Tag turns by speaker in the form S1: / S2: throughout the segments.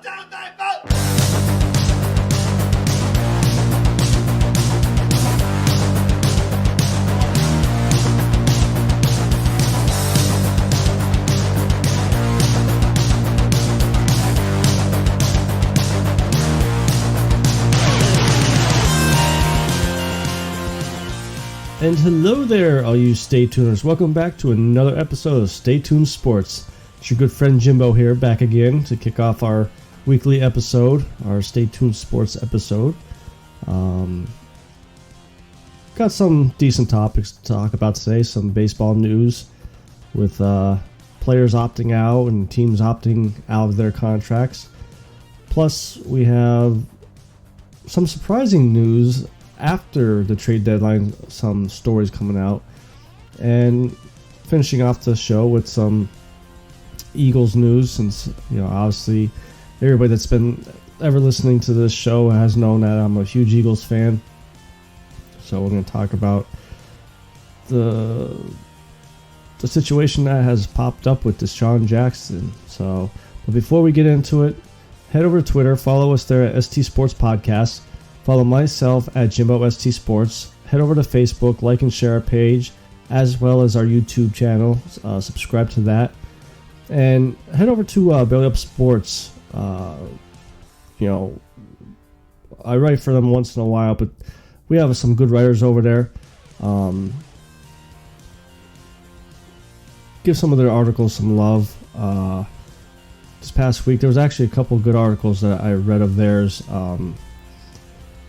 S1: One, two, three, four.
S2: And hello there, all you Stay Tuners. Welcome back to another episode of Stay Tuned Sports. It's your good friend Jimbo here, back again to kick off our weekly episode, our Stay Tuned Sports episode. Got some decent topics to talk about today, some baseball news with players opting out and teams opting out of their contracts. Plus, we have some surprising news after the trade deadline, some stories coming out, and finishing off the show with some Eagles news, since obviously everybody that's been ever listening to this show has known that I'm a huge Eagles fan. So we're going to talk about the situation that has popped up with Deshaun Jackson. So, but before we get into it, head over to Twitter, follow us there at ST Sports Podcast. Follow myself at Jimbo ST Sports. Head over to Facebook, like and share our page, as well as our YouTube channel. Subscribe to that. And head over to Belly Up Sports. I write for them once in a while, but we have some good writers over there. Give some of their articles some love. This past week, there was actually a couple good articles that I read of theirs.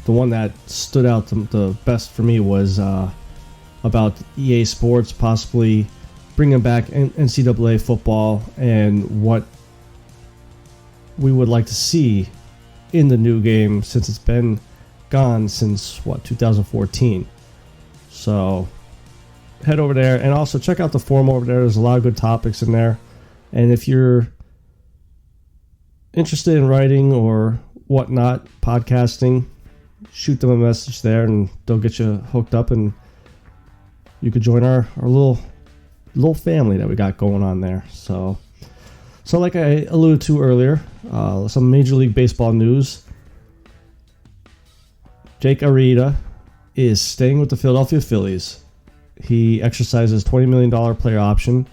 S2: The one that stood out the best for me was about EA Sports possibly bringing back NCAA football and what we would like to see in the new game, since it's been gone since 2014. So head over there and also check out the forum over there. There's a lot of good topics in there, and if you're interested in writing or whatnot, podcasting, shoot them a message there and they'll get you hooked up, and you could join our little family that we got going on there. So like I alluded to earlier, some Major League Baseball news. Jake Arrieta is staying with the Philadelphia Phillies. He exercised his $20 million player option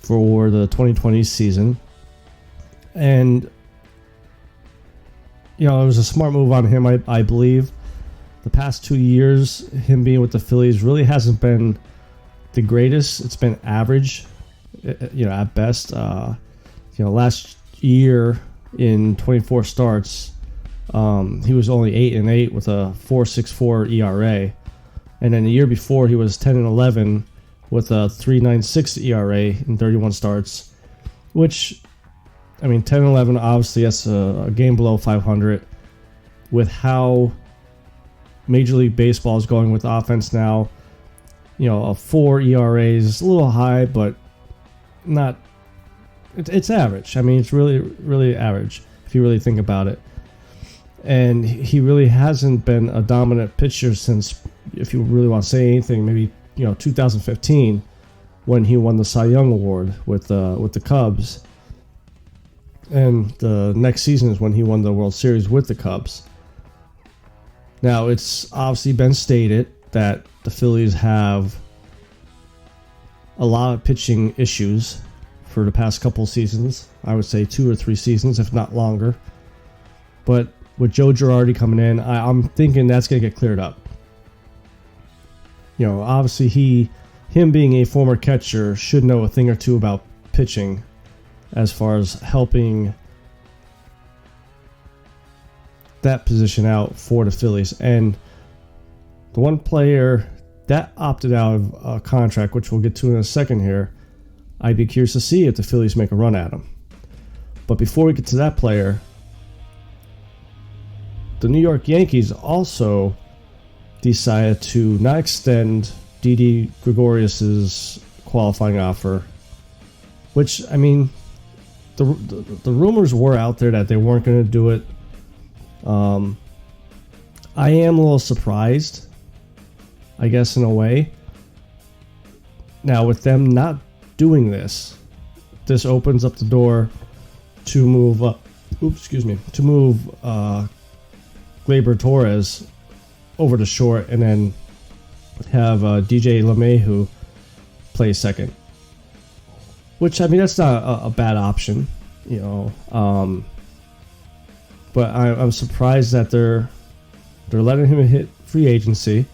S2: for the 2020 season, and it was a smart move on him, I believe. The past 2 years, him being with the Phillies really hasn't been the greatest. It's been average, at best. Last year in 24 starts, he was only 8-8 with a 4.64 ERA, and then the year before he was 10-11 with a 3.96 ERA in 31 starts, which, 10-11, obviously that's a game below 500. With how Major League Baseball is going with offense now, a 4 ERA is a little high, but not. It's average. It's really, really average if you really think about it. And he really hasn't been a dominant pitcher since, if you really want to say anything, maybe 2015, when he won the Cy Young Award with the Cubs. And the next season is when he won the World Series with the Cubs. Now, it's obviously been stated that the Phillies have a lot of pitching issues for the past couple seasons. I would say 2 or 3 seasons, if not longer. But with Joe Girardi coming in, I'm thinking that's going to get cleared up. Obviously him being a former catcher should know a thing or two about pitching, as far as helping that position out for the Phillies. And the one player that opted out of a contract, which we'll get to in a second here, I'd be curious to see if the Phillies make a run at him. But before we get to that player, the New York Yankees also decided to not extend Didi Gregorius's qualifying offer, which, the rumors were out there that they weren't going to do it. I am a little surprised, I guess, in a way. Now, with them not doing this, this opens up the door to move up to move Gleyber Torres over to short, and then have DJ LeMahieu play second. Which, I mean, that's not a bad option, you know. But I'm surprised that they're letting him hit free agency.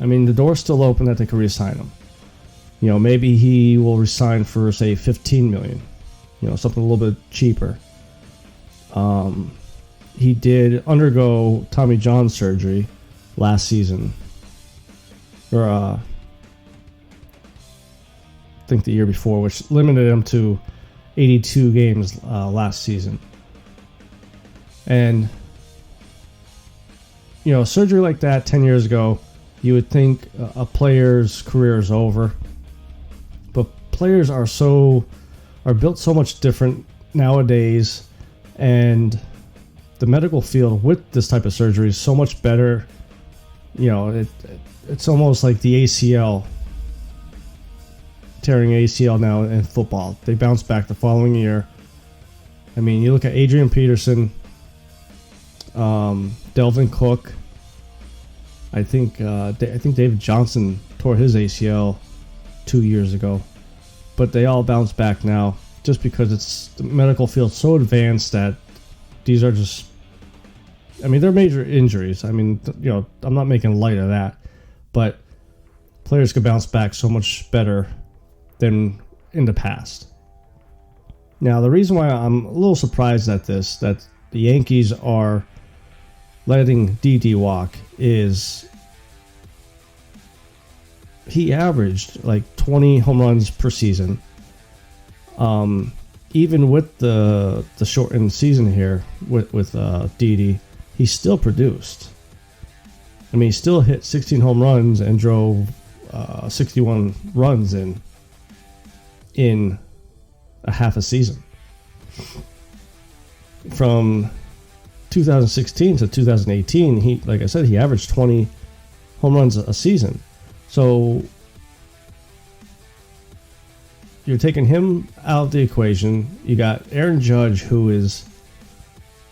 S2: I mean, the door's still open that they can re-sign him. You know, maybe he will resign for, say, $15 million. You know, something a little bit cheaper. He did undergo Tommy John surgery last season. Or, I think the year before, which limited him to 82 games last season. And, you know, surgery like that 10 years ago, you would think a player's career is over. But players are built so much different nowadays, and the medical field with this type of surgery is so much better. You know, it's almost like the ACL, tearing ACL now in football. They bounce back the following year. I mean, you look at Adrian Peterson, Delvin Cook. I think David Johnson tore his ACL 2 years ago, but they all bounce back now just because the medical field's so advanced that these are just, I mean, they're major injuries. I mean, you know, I'm not making light of that, but players could bounce back so much better than in the past. Now, the reason why I'm a little surprised at this, that the Yankees are letting Didi walk, is he averaged like 20 home runs per season. Even with the shortened season here with Didi, he still produced. I mean, he still hit 16 home runs and drove 61 runs in a half a season. From 2016 to 2018, he, like I said, he averaged 20 home runs a season. So you're taking him out of the equation. You got Aaron Judge, who is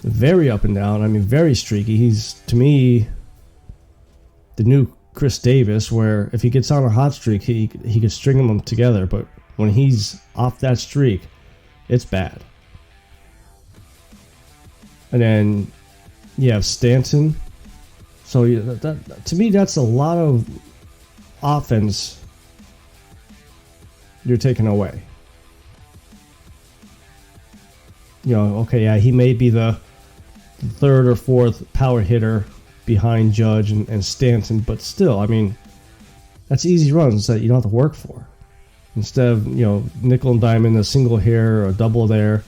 S2: very up and down. I mean, very streaky. He's, to me, the new Chris Davis, where if he gets on a hot streak, he could string them together. But when he's off that streak, it's bad. And then you have Stanton. So that, to me, that's a lot of offense you're taking away. You know, okay, yeah, he may be the third or fourth power hitter behind Judge and Stanton, but still, I mean, that's easy runs that you don't have to work for. Instead of, you know, nickel and diamond, a single here or a double there.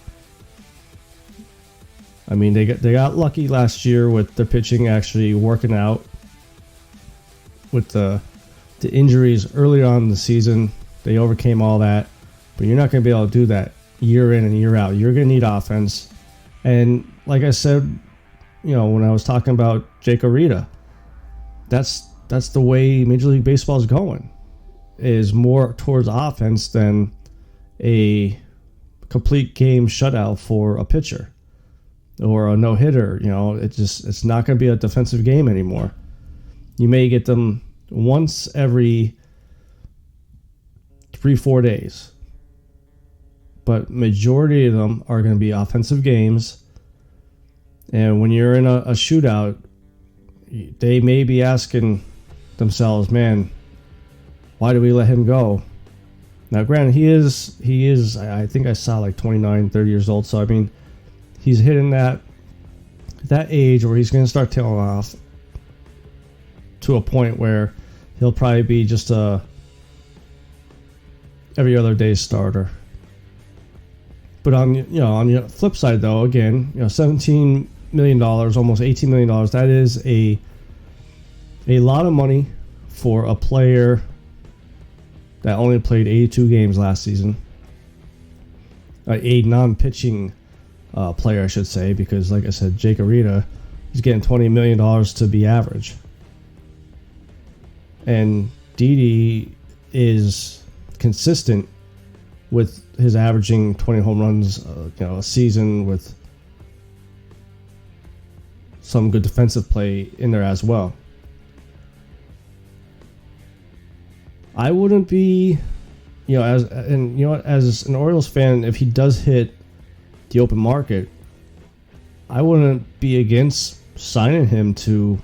S2: I mean, they got lucky last year with their pitching actually working out with the injuries early on in the season. They overcame all that, but you're not going to be able to do that year in and year out. You're going to need offense. And like I said, you know, when I was talking about Jake Arrieta, that's the way Major League Baseball is going, is more towards offense than a complete game shutout for a pitcher or a no-hitter. You know, it's not going to be a defensive game anymore. You may get them once every 3-4 days, but majority of them are going to be offensive games. And when you're in a shootout, they may be asking themselves, man, why do we let him go? Now, granted, he is, I think I saw like 29, 30 years old. So, I mean, he's hitting that age where he's going to start tailing off to a point where he'll probably be just a every other day starter. But on the flip side, though, again, you know, $17 million, almost $18 million, that is a lot of money for a player that only played 82 games last season. A non-pitching player, I should say, because, like I said, Jake Arrieta, he's getting $20 million to be average. And Didi is consistent with his averaging 20 home runs, a season with some good defensive play in there as well. I wouldn't be, as an Orioles fan, if he does hit the open market, I wouldn't be against signing him to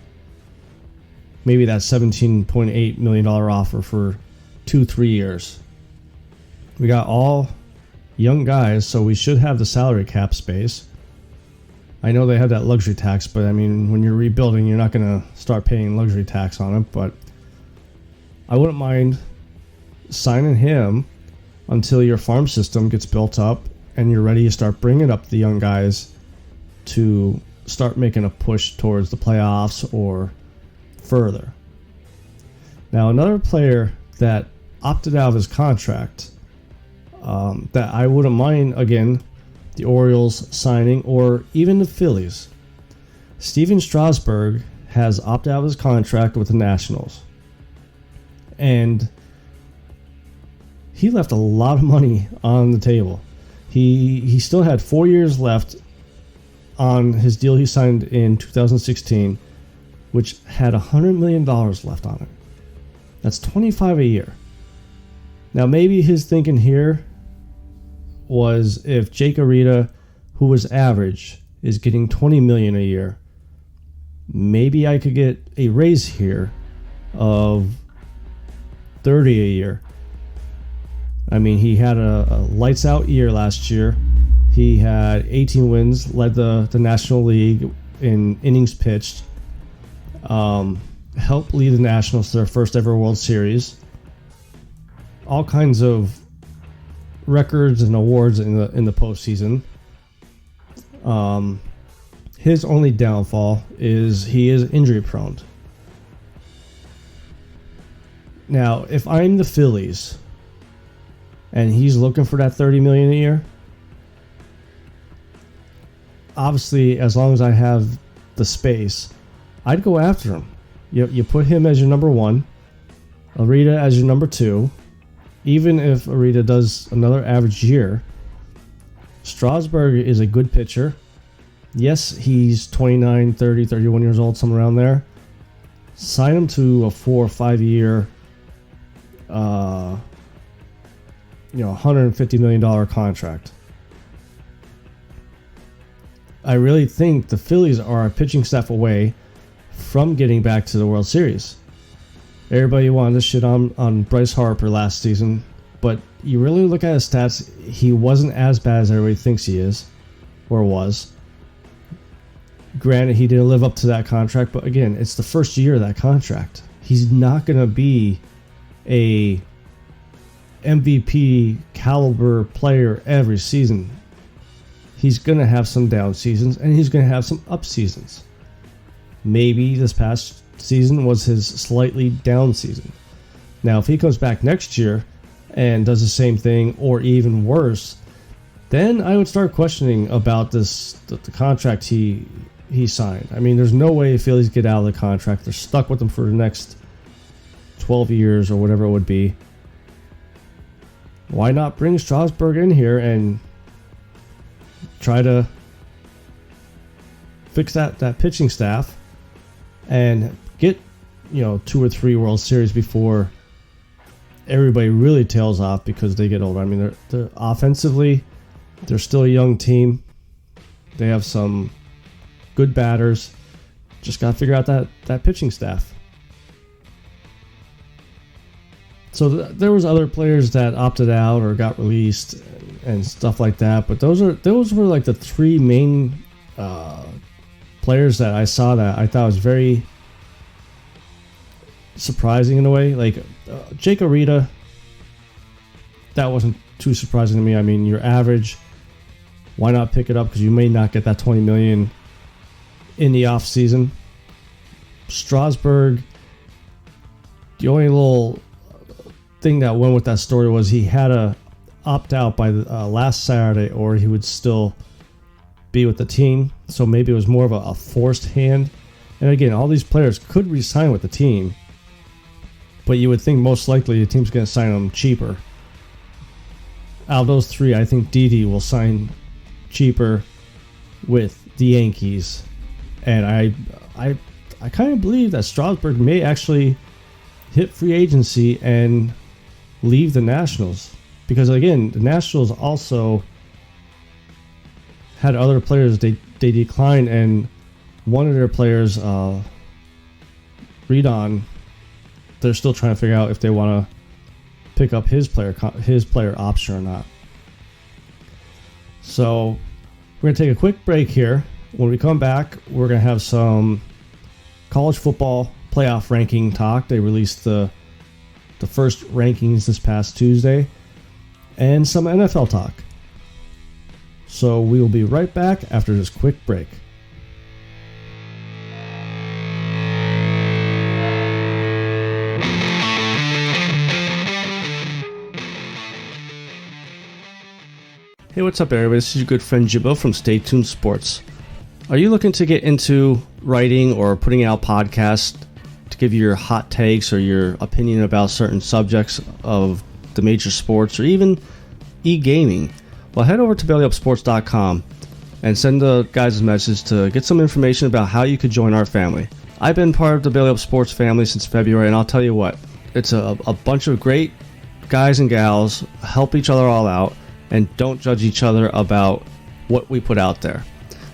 S2: maybe that $17.8 million offer for 2-3 years. We got all young guys, so we should have the salary cap space. I know they have that luxury tax, but I mean, when you're rebuilding, you're not going to start paying luxury tax on it. But I wouldn't mind signing him until your farm system gets built up and you're ready to start bringing up the young guys to start making a push towards the playoffs or further. Now, another player that opted out of his contract that I wouldn't mind, again, the Orioles signing, or even the Phillies. Steven Strasburg has opted out of his contract with the Nationals. And he left a lot of money on the table. He still had 4 years left on his deal he signed in 2016, which had $100 million left on it. That's $25 a year. Now, maybe his thinking here was, if Jake Arrieta, who was average, is getting $20 million a year, maybe I could get a raise here of $30 a year. I mean, he had a lights out year last year. He had 18 wins, led the National League in innings pitched, helped lead the Nationals to their first ever World Series. All kinds of records and awards in the postseason. His only downfall is he is injury prone. Now, if I'm the Phillies and he's looking for that $30 million a year, obviously, as long as I have the space, I'd go after him. You put him as your number one, Arrieta as your number two. Even if Arrieta does another average year, Strasburg is a good pitcher. Yes, he's 29, 30, 31 years old, somewhere around there. Sign him to a 4 or 5 year, $150 million contract. I really think the Phillies are a pitching staff away from getting back to the World Series. Everybody wanted to shit on Bryce Harper last season, but you really look at his stats, he wasn't as bad as everybody thinks he is, or was. Granted, he didn't live up to that contract, but again, it's the first year of that contract. He's not going to be a MVP caliber player every season. He's going to have some down seasons, and he's going to have some up seasons. Maybe this past season was his slightly down season. Now, if he comes back next year and does the same thing or even worse, then I would start questioning about the contract he signed. I mean, there's no way Phillies get out of the contract. They're stuck with him for the next 12 years or whatever it would be. Why not bring Strasburg in here and try to fix that pitching staff and get 2 or 3 World Series before everybody really tails off because they get older. I mean, they're offensively, they're still a young team. They have some good batters. Just got to figure out that pitching staff. So there was other players that opted out or got released and stuff like that, but those were like the 3 main players that I saw that I thought was very surprising in a way. Like Jake Arrieta, that wasn't too surprising to me. I mean, you're average. Why not pick it up? Because you may not get that $20 million in the off season. Strasburg, the only little thing that went with that story was he had to opt out by last Saturday, or he would still be with the team. So maybe it was more of a forced hand. And again, all these players could re-sign with the team, but you would think most likely the team's going to sign them cheaper. Out of those 3, I think Didi will sign cheaper with the Yankees And I kind of believe that Strasburg may actually hit free agency and leave the Nationals. Because again, the Nationals also had other players they declined, and one of their players, Redon, they're still trying to figure out if they want to pick up his player option or not. So we're going to take a quick break here. When we come back, we're going to have some college football playoff ranking talk. They released the first rankings this past Tuesday, and some NFL talk. So we will be right back after this quick break. Hey, what's up, everybody? This is your good friend Jimbo from Stay Tuned Sports. Are you looking to get into writing or putting out podcasts to give you your hot takes or your opinion about certain subjects of the major sports or even e-gaming? Well, head over to bellyupsports.com and send the guys a message to get some information about how you could join our family. I've been part of the Belly Up Sports family since February, and I'll tell you what, it's a bunch of great guys and gals, help each other all out, and don't judge each other about what we put out there.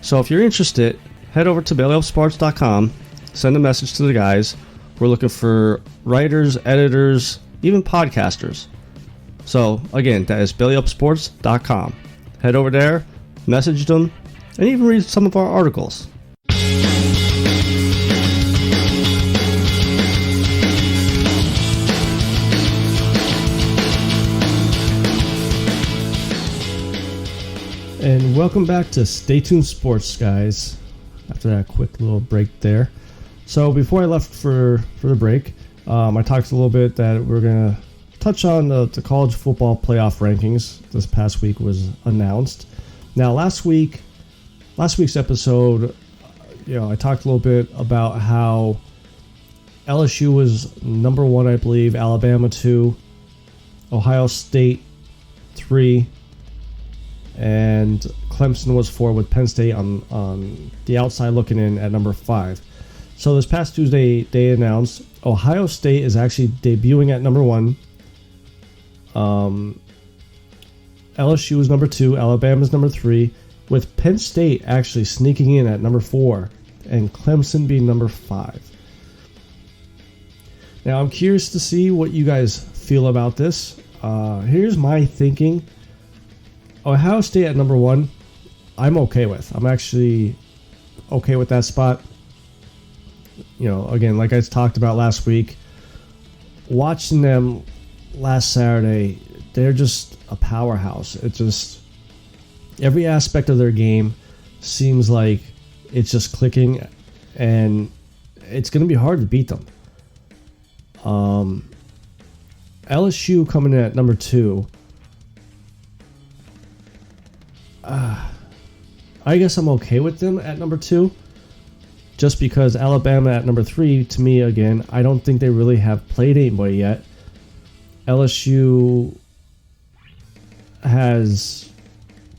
S2: So if you're interested, head over to bellyupsports.com, send a message to the guys. We're looking for writers, editors, even podcasters. So again, that is bellyupsports.com. Head over there, message them, and even read some of our articles. And welcome back to Stay Tuned Sports, guys. After that quick little break there. So before I left for the break, I talked a little bit that we're going to touch on the college football playoff rankings. This past week was announced. Now, last week's episode, I talked a little bit about how LSU was number 1, I believe, Alabama 2, Ohio State 3, and Clemson was 4, with Penn State on the outside looking in at number 5. So this past Tuesday, they announced Ohio State is actually debuting at number 1. LSU is number 2, Alabama's number 3, with Penn State actually sneaking in at number 4, and Clemson being number 5. Now, I'm curious to see what you guys feel about this. Here's my thinking. Ohio State at number 1, I'm okay with. I'm actually okay with that spot. Again, like I talked about last week, watching them last Saturday, they're just a powerhouse. It just, every aspect of their game seems like it's just clicking, and it's going to be hard to beat them. LSU coming in at number 2. I guess I'm okay with them at number 2, just because Alabama at number 3, to me, again, I don't think they really have played anybody yet. LSU has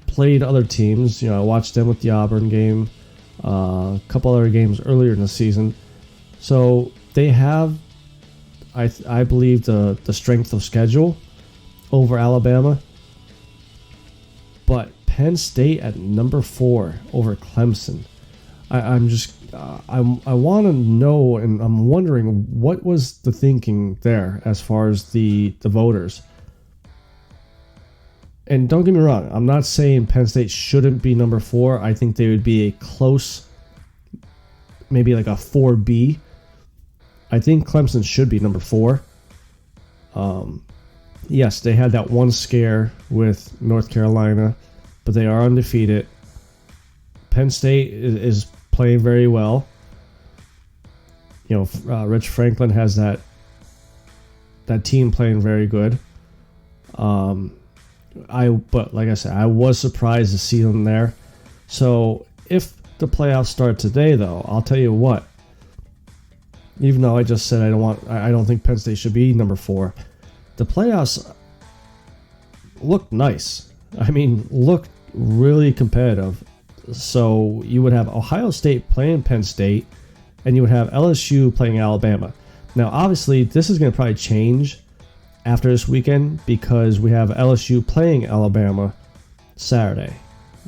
S2: played other teams. I watched them with the Auburn game, a couple other games earlier in the season. So they have, I believe, the strength of schedule over Alabama. But Penn State at number 4 over Clemson. I want to know, and I'm wondering what was the thinking there as far as the voters. And don't get me wrong, I'm not saying Penn State shouldn't be number 4. I think they would be a close, maybe like a 4B. I think Clemson should be number 4. Yes, they had that one scare with North Carolina, but they are undefeated. Penn State is playing very well. Rich Franklin has that team playing very good. But like I said, I was surprised to see them there. So if the playoffs start today, though, I'll tell you what. Even though I just said I don't think Penn State should be number 4. The playoffs look nice. I mean, look really competitive. So you would have Ohio State playing Penn State, and you would have LSU playing Alabama. Now, obviously, this is going to probably change after this weekend because we have LSU playing Alabama Saturday.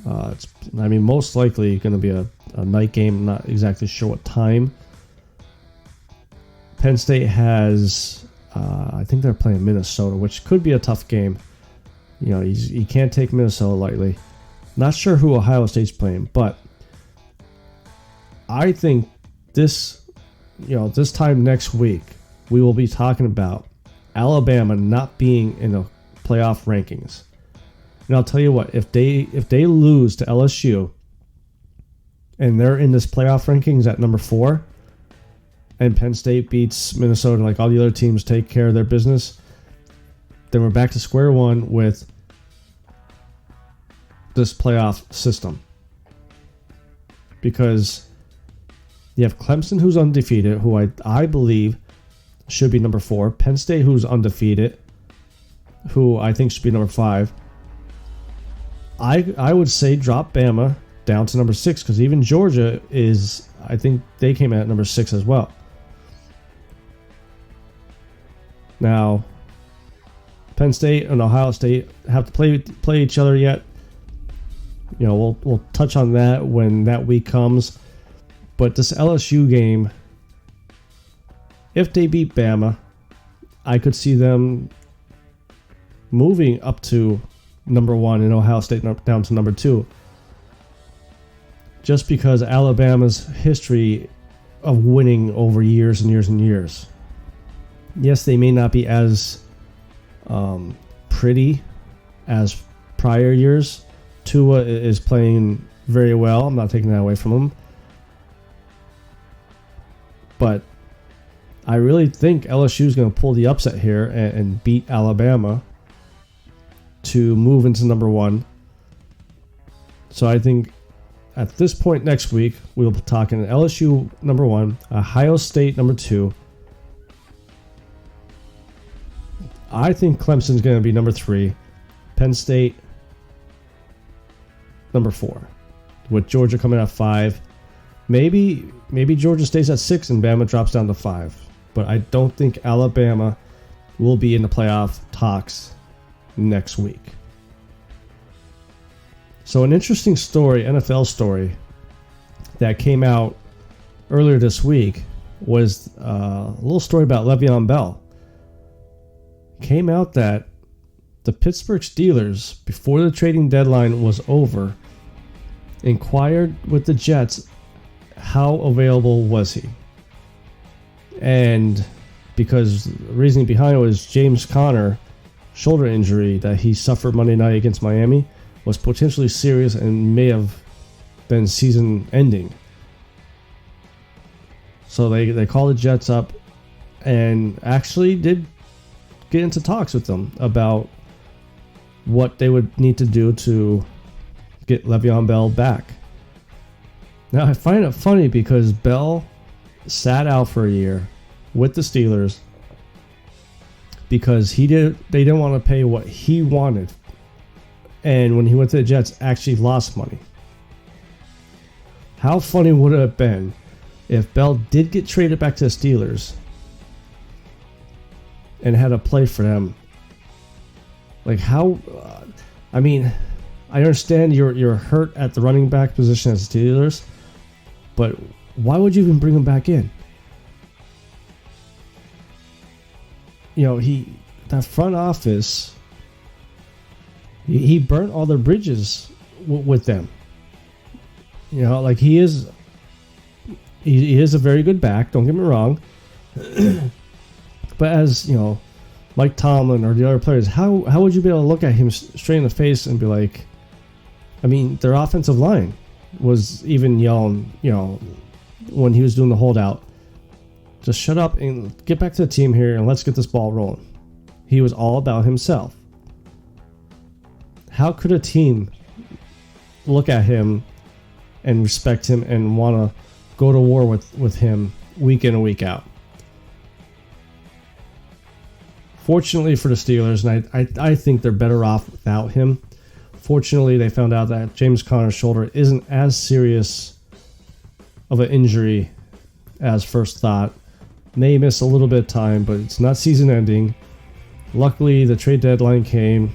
S2: It's most likely going to be a night game. I'm not exactly sure what time. Penn State has, I think they're playing Minnesota, which could be a tough game. You can't take Minnesota lightly. Not sure who Ohio State's playing, but I think this time next week, we will be talking about Alabama not being in the playoff rankings. And I'll tell you what, if they lose to LSU and they're in this playoff rankings at number 4, and Penn State beats Minnesota, like all the other teams take care of their business, then we're back to square one with this playoff system. Because you have Clemson, who's undefeated, who I believe should be number 4. Penn State, who's undefeated, who I think should be number 5. I would say drop Bama down to number 6, because even Georgia is, I think they came in at number 6 as well. Now, Penn State and Ohio State have to play each other yet. We'll touch on that when that week comes. But this LSU game, if they beat Bama, I could see them moving up to number 1 and Ohio State down to number 2. Just because Alabama's history of winning over years and years and years. Yes, they may not be as pretty as prior years. Tua is playing very well. I'm not taking that away from him. But I really think LSU is going to pull the upset here and beat Alabama to move into number 1. So I think at this point next week, we'll be talking LSU number 1, Ohio State number 2. I think Clemson's going to be number 3, Penn State number 4, with Georgia coming at 5. Maybe Georgia stays at 6 and Bama drops down to 5. But I don't think Alabama will be in the playoff talks next week. So an interesting story, NFL story, that came out earlier this week was a little story about Le'Veon Bell. Came out that the Pittsburgh Steelers, before the trading deadline was over, inquired with the Jets how available was he. And because the reasoning behind it was James Conner shoulder injury that he suffered Monday night against Miami was potentially serious and may have been season ending. So they called the Jets up and actually did get into talks with them about what they would need to do to get Le'Veon Bell back. Now, I find it funny because Bell sat out for a year with the Steelers because they didn't want to pay what he wanted. And when he went to the Jets, actually lost money. How funny would it have been if Bell did get traded back to the Steelers and had to play for them? Like how... I understand you're hurt at the running back position as Steelers, but why would you even bring him back in? That front office, he burnt all their bridges with them. He is a very good back, don't get me wrong. But as, Mike Tomlin or the other players, how would you be able to look at him straight in the face and be like, their offensive line was even yelling, when he was doing the holdout, just shut up and get back to the team here and let's get this ball rolling. He was all about himself. How could a team look at him and respect him and want to go to war with him week in and week out? Fortunately for the Steelers, and I think they're better off without him Fortunately, they found out that James Conner's shoulder isn't as serious of an injury as first thought. May miss a little bit of time, but it's not season ending. Luckily, the trade deadline came.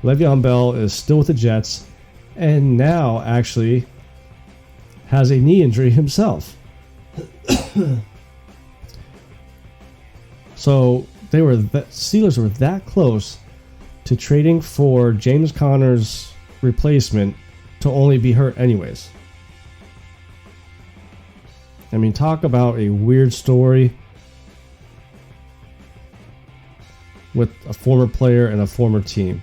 S2: Le'Veon Bell is still with the Jets, and now actually has a knee injury himself. So Steelers were that close to trading for James Conner's replacement to only be hurt anyways. I mean, talk about a weird story with a former player and a former team.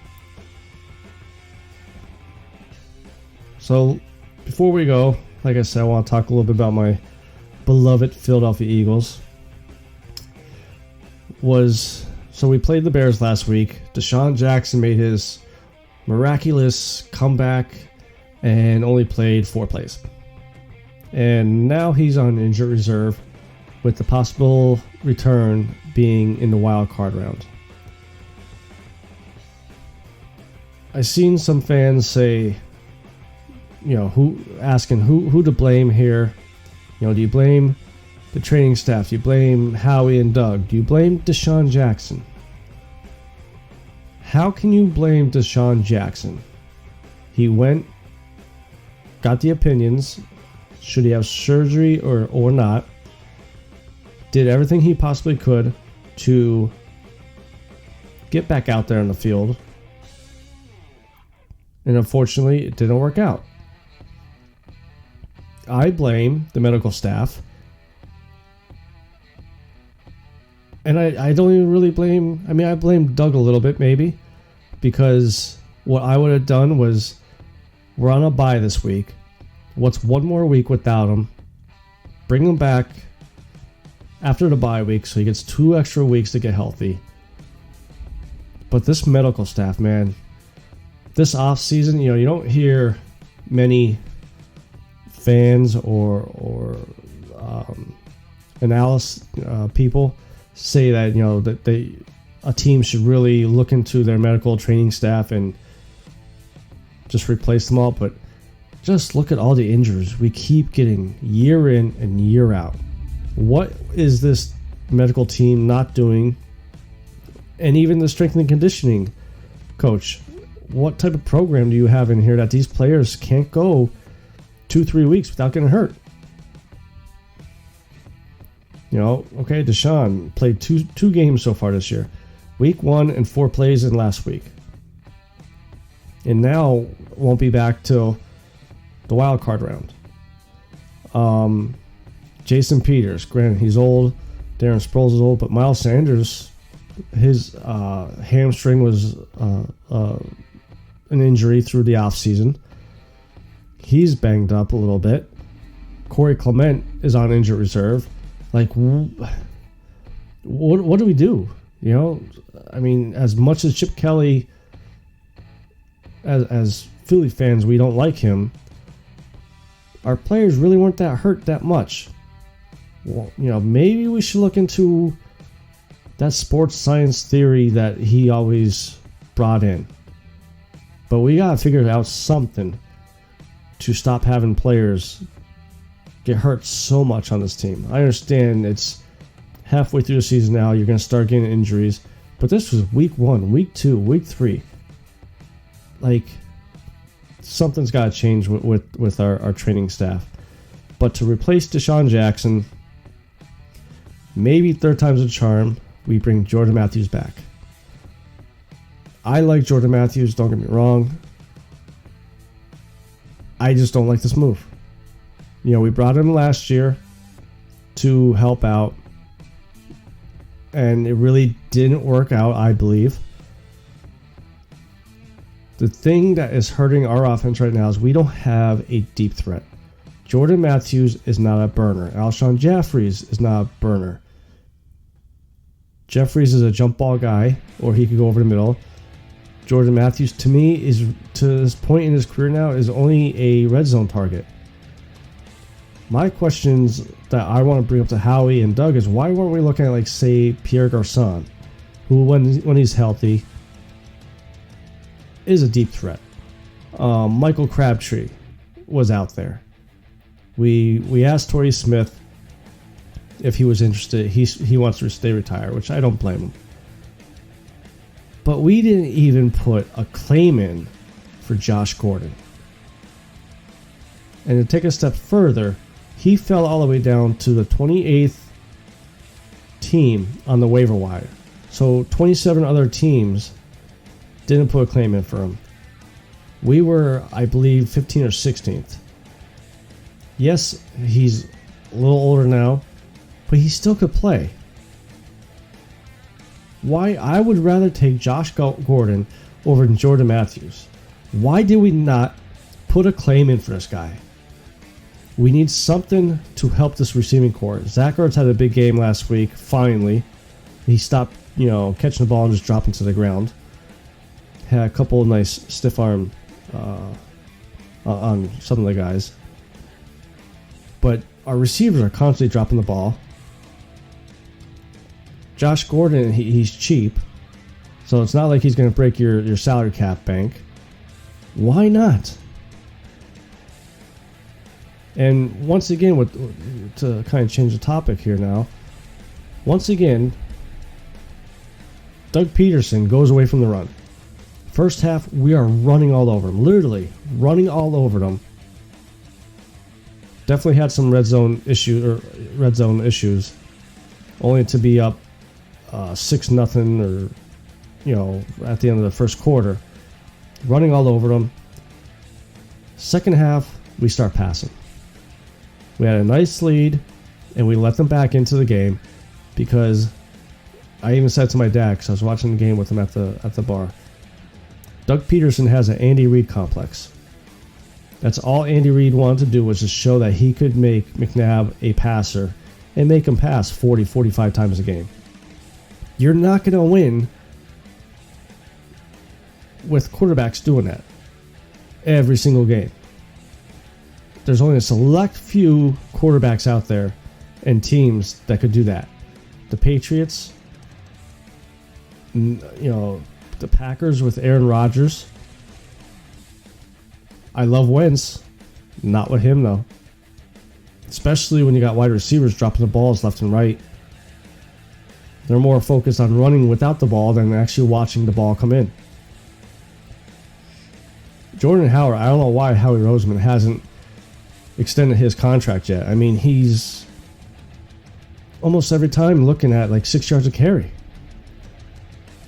S2: So, before we go, like I said, I want to talk a little bit about my beloved Philadelphia Eagles. So we played the Bears last week. Deshaun Jackson made his miraculous comeback and only played 4 plays. And now he's on injured reserve with the possible return being in the wild card round. I've seen some fans say, who to blame here. Do you blame the training staff? Do you blame Howie and Doug? Do you blame Deshaun Jackson? How can you blame Deshaun Jackson? He went, got the opinions, should he have surgery or not, did everything he possibly could to get back out there in the field, and unfortunately it didn't work out. I blame the medical staff. And I don't even really blame... I blame Doug a little bit, maybe. Because what I would have done was... We're on a bye this week. What's one more week without him? Bring him back after the bye week so he gets 2 extra weeks to get healthy. But this medical staff, man... This offseason, you don't hear many fans or analysis people say that that a team should really look into their medical training staff and just replace them all. But just look at all the injuries we keep getting year in and year out. What is this medical team not doing? And even the strength and conditioning coach, what type of program do you have in here that these players can't go 2-3 weeks without getting hurt? Okay, Deshaun played two games so far this year. Week 1 and 4 plays in last week. And now won't be back till the wild card round. Jason Peters, granted he's old. Darren Sproles is old, but Miles Sanders, his hamstring was an injury through the offseason. He's banged up a little bit. Corey Clement is on injured reserve. Like, what do we do? As much as Chip Kelly, as Philly fans, we don't like him. Our players really weren't that hurt that much. Well, maybe we should look into that sports science theory that he always brought in. But we gotta figure out something to stop having players get hurt so much on this team. I understand it's halfway through the season now. You're going to start getting injuries. But this was week 1, week 2, week 3. Like, something's got to change with our training staff. But to replace Deshaun Jackson, maybe third time's a charm, we bring Jordan Matthews back. I like Jordan Matthews, don't get me wrong. I just don't like this move. We brought him last year to help out, and it really didn't work out, I believe. The thing that is hurting our offense right now is we don't have a deep threat. Jordan Matthews is not a burner. Alshon Jeffries is not a burner. Jeffries is a jump ball guy, or he could go over the middle. Jordan Matthews, to me, is to this point in his career now, is only a red zone target. My questions that I want to bring up to Howie and Doug is, why weren't we looking at, say, Pierre Garçon, who, when he's healthy, is a deep threat. Michael Crabtree was out there. We asked Torrey Smith if he was interested. He wants to stay retired, which I don't blame him. But we didn't even put a claim in for Josh Gordon. And to take a step further, he fell all the way down to the 28th team on the waiver wire. So 27 other teams didn't put a claim in for him. We were, I believe, 15th or 16th. Yes, he's a little older now, but he still could play. Why? I would rather take Josh Gordon over Jordan Matthews. Why did we not put a claim in for this guy? We need something to help this receiving core. Zach Ertz had a big game last week, finally. He stopped, catching the ball and just dropping to the ground. Had a couple of nice stiff arm on some of the guys. But our receivers are constantly dropping the ball. Josh Gordon, he's cheap. So it's not like he's going to break your salary cap bank. Why not? And once again, to kind of change the topic here now, once again, Doug Peterson goes away from the run. First half, we are running all over him. Literally, running all over them. Definitely had some red zone issues. Only to be up 6-0 or, at the end of the first quarter. Running all over them. Second half, we start passing. We had a nice lead, and we let them back into the game because I even said to my dad, because I was watching the game with him at the bar, Doug Peterson has an Andy Reid complex. That's all Andy Reid wanted to do, was just show that he could make McNabb a passer and make him pass 40, 45 times a game. You're not going to win with quarterbacks doing that every single game. There's only a select few quarterbacks out there and teams that could do that. The Patriots, the Packers with Aaron Rodgers. I love Wentz. Not with him, though. Especially when you got wide receivers dropping the balls left and right. They're more focused on running without the ball than actually watching the ball come in. Jordan Howard, I don't know why Howie Roseman hasn't extended his contract yet. I mean, he's almost every time looking at like 6 yards of carry.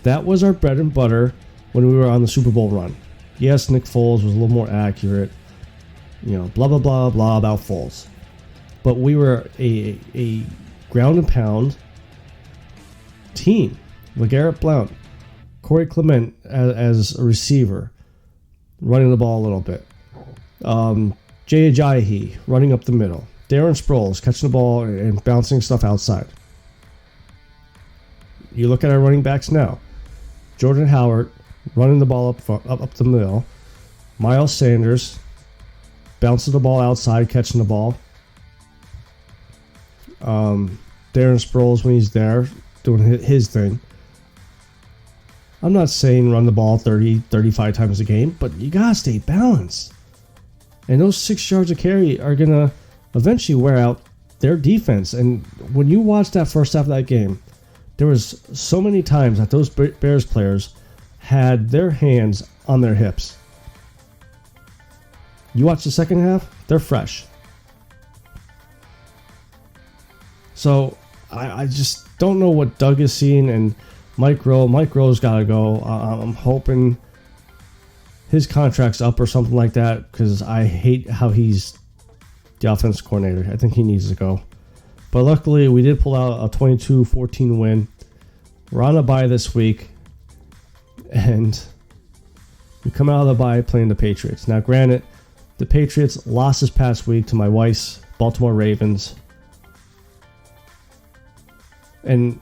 S2: That was our bread and butter when we were on the Super Bowl run. Yes, Nick Foles was a little more accurate. Blah, blah, blah, blah about Foles. But we were a ground and pound team. LeGarrette Blount, Corey Clement as a receiver, running the ball a little bit. Jay Ajayi running up the middle. Darren Sproles catching the ball and bouncing stuff outside. You look at our running backs now. Jordan Howard running the ball up the middle. Miles Sanders bouncing the ball outside, catching the ball. Darren Sproles, when he's there, doing his thing. I'm not saying run the ball 30, 35 times a game, but you got to stay balanced. And those 6 yards of carry are going to eventually wear out their defense. And when you watch that first half of that game, there was so many times that those Bears players had their hands on their hips. You watch the second half, they're fresh. So I just don't know what Doug is seeing, and Mike Rowe's got to go. I'm hoping his contract's up or something like that, because I hate how he's the offensive coordinator. I think he needs to go. But luckily, we did pull out a 22-14 win. We're on a bye this week, and we come out of the bye playing the Patriots. Now, granted, the Patriots lost this past week to my wife's Baltimore Ravens. And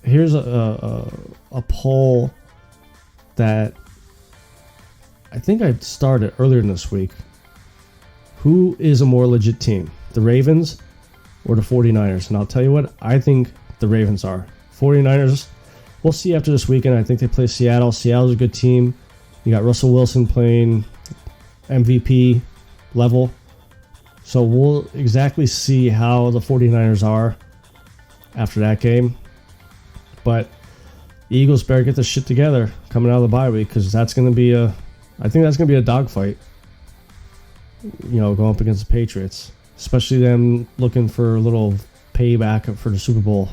S2: here's a poll that I think I started earlier in this week. Who is a more legit team, the Ravens or the 49ers? And I'll tell you what, I think the Ravens are. 49ers, we'll see after this weekend. I think they play Seattle. Seattle's a good team. You got Russell Wilson playing MVP level. So we'll exactly see how the 49ers are after that game. But the Eagles better get this shit together coming out of the bye week, because I think that's going to be a dogfight. Going up against the Patriots. Especially them looking for a little payback for the Super Bowl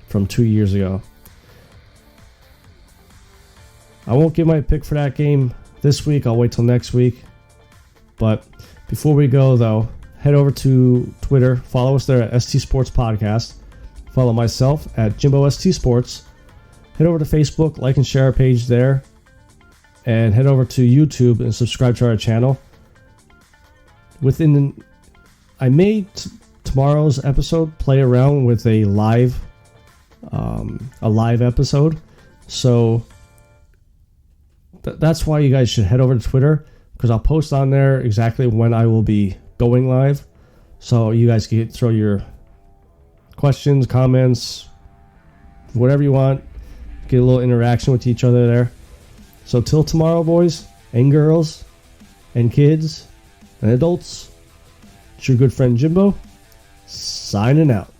S2: from 2 years ago. I won't give my pick for that game this week. I'll wait till next week. But before we go, though, head over to Twitter. Follow us there at ST Sports Podcast. Follow myself at Jimbo ST Sports. Head over to Facebook, like and share our page there. And head over to YouTube and subscribe to our channel. I made tomorrow's episode play around with a live episode. So that's why you guys should head over to Twitter, because I'll post on there exactly when I will be going live. So you guys can throw your questions, comments, whatever you want. Get a little interaction with each other there. So till tomorrow, boys and girls and kids and adults, it's your good friend Jimbo, signing out.